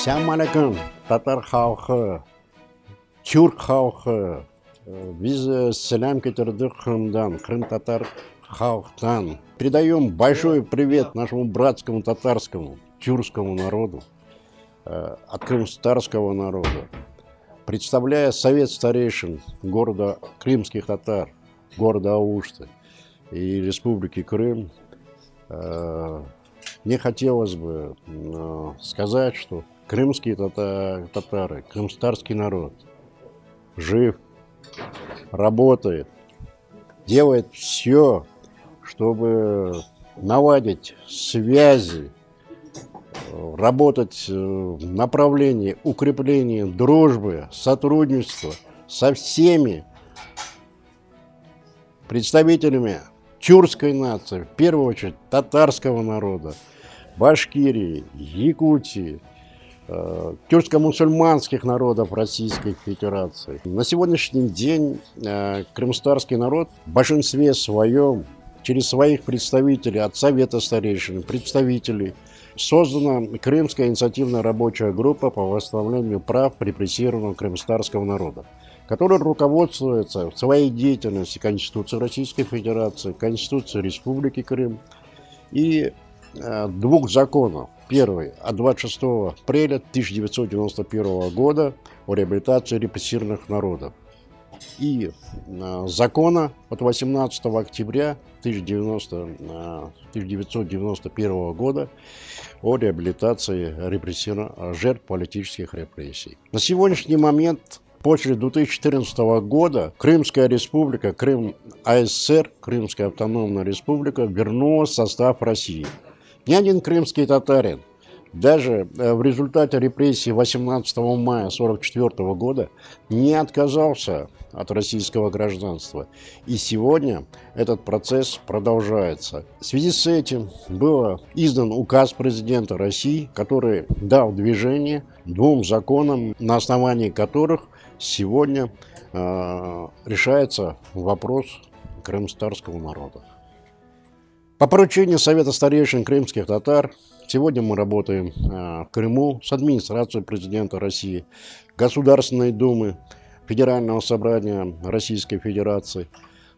Assalomu alaykum, tatar xalqi, turk xalqi. Biz selam getirdik Крымдан, крым-татар халктан. Передаем большой привет нашему братскому татарскому, тюркскому народу, от крымстарского народа. Представляя совет старейшин города крымских татар, города Аушты и республики Крым, мне хотелось бы сказать, что крымские татары, крымстарский народ жив, работает, делает все, чтобы наладить связи, работать в направлении укрепления дружбы, сотрудничества со всеми представителями тюркской нации, в первую очередь татарского народа, Башкирии, Якутии, тюркско-мусульманских народов Российской Федерации. На сегодняшний день крымстарский народ в большинстве своем через своих представителей от Совета старейшин, представителей, создана Крымская инициативная рабочая группа по восстановлению прав репрессированного крымстарского народа, которая руководствуется в своей деятельности Конституцией Российской Федерации, Конституцией Республики Крым и двух законов. Первый от 26 апреля 1991 года о реабилитации репрессированных народов и закона от 18 октября 1991 года о реабилитации жертв политических репрессий. На сегодняшний момент, после 2014 года, Крымская республика, Крым АССР, Крымская автономная республика, вернулась в состав России. Ни один крымский татарин, даже в результате репрессий 18 мая 1944 года, не отказался от российского гражданства. И сегодня этот процесс продолжается. В связи с этим был издан указ президента России, который дал движение двум законам, на основании которых сегодня решается вопрос крымстарского народа. По поручению Совета старейшин крымских татар сегодня мы работаем в Крыму с администрацией президента России, Государственной Думы, Федерального собрания Российской Федерации,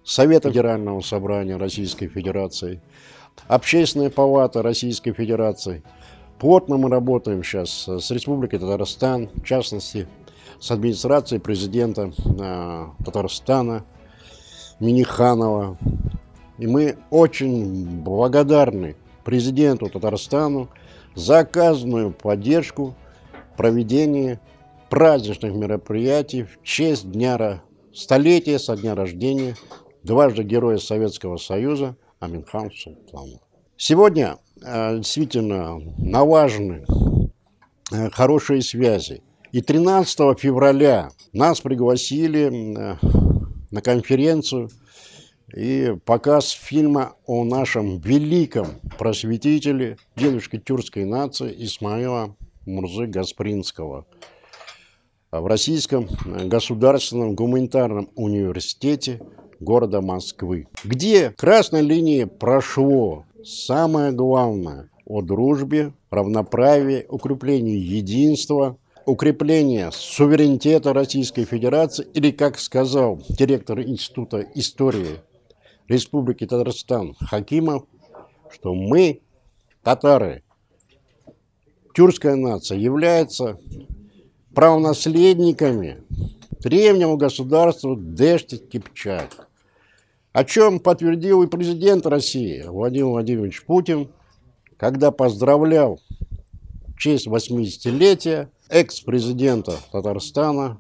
Совета Федерального собрания Российской Федерации, Общественной палаты Российской Федерации. Плотно мы работаем сейчас с Республикой Татарстан, в частности, с администрацией президента Татарстана Миниханова. И мы очень благодарны президенту Татарстану за оказанную поддержку в проведении праздничных мероприятий в честь столетия со дня рождения дважды Героя Советского Союза Аминхана Султана. Сегодня действительно налажены хорошие связи. И 13 февраля нас пригласили на конференцию и показ фильма о нашем великом просветителе, дедушке тюркской нации Исмаила Мурзы Гаспринского в Российском государственном гуманитарном университете города Москвы, где красной линией прошло самое главное о дружбе, равноправии, укреплении единства, укрепление суверенитета Российской Федерации, или, как сказал директор Института истории Республики Татарстан Хакимов, что мы, татары, тюркская нация, является правонаследниками древнего государства Дэшти Кипчак, о чем подтвердил и президент России Владимир Владимирович Путин, когда поздравлял в честь 80-летия экс-президента Татарстана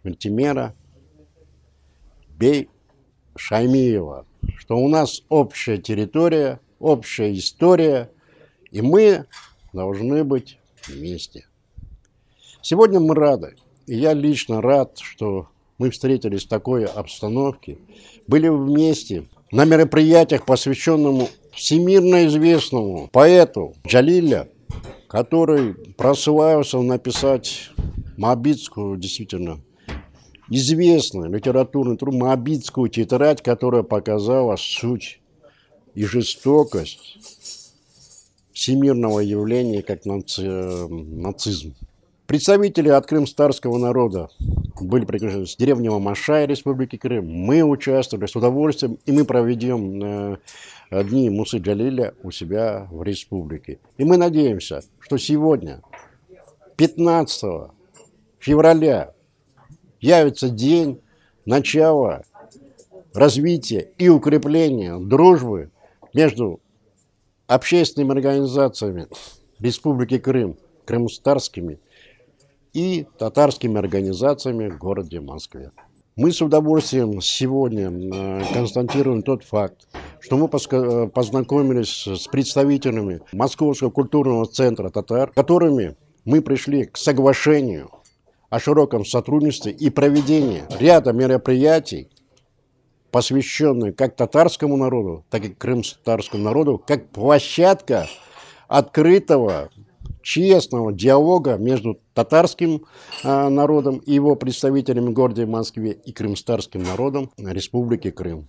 Мильтимера Бей Шаймиева, что у нас общая территория, общая история, и мы должны быть вместе. Сегодня мы рады, и я лично рад, что мы встретились в такой обстановке, были вместе на мероприятиях, посвященному всемирно известному поэту Джалиля, который прославился написать моабитскую, действительно, известную литературную моабитскую тетрадь, которая показала суть и жестокость всемирного явления, как нацизм. Представители от крымстарского народа были приглашены с деревни Мамашай Республики Крым. Мы участвовали с удовольствием, и мы проведем дни Мусы Джалиля у себя в республике. И мы надеемся, что сегодня, 15 февраля, явится день начала развития и укрепления дружбы между общественными организациями Республики Крым, крымстарскими и татарскими организациями в городе Москве. Мы с удовольствием сегодня констатируем тот факт, что мы познакомились с представителями Московского культурного центра татар, которыми мы пришли к соглашению о широком сотрудничестве и проведении ряда мероприятий, посвященных как татарскому народу, так и крымстарскому народу, как площадка открытого, честного диалога между татарским народом и его представителями в городе Москве и крымстарским народом Республики Крым.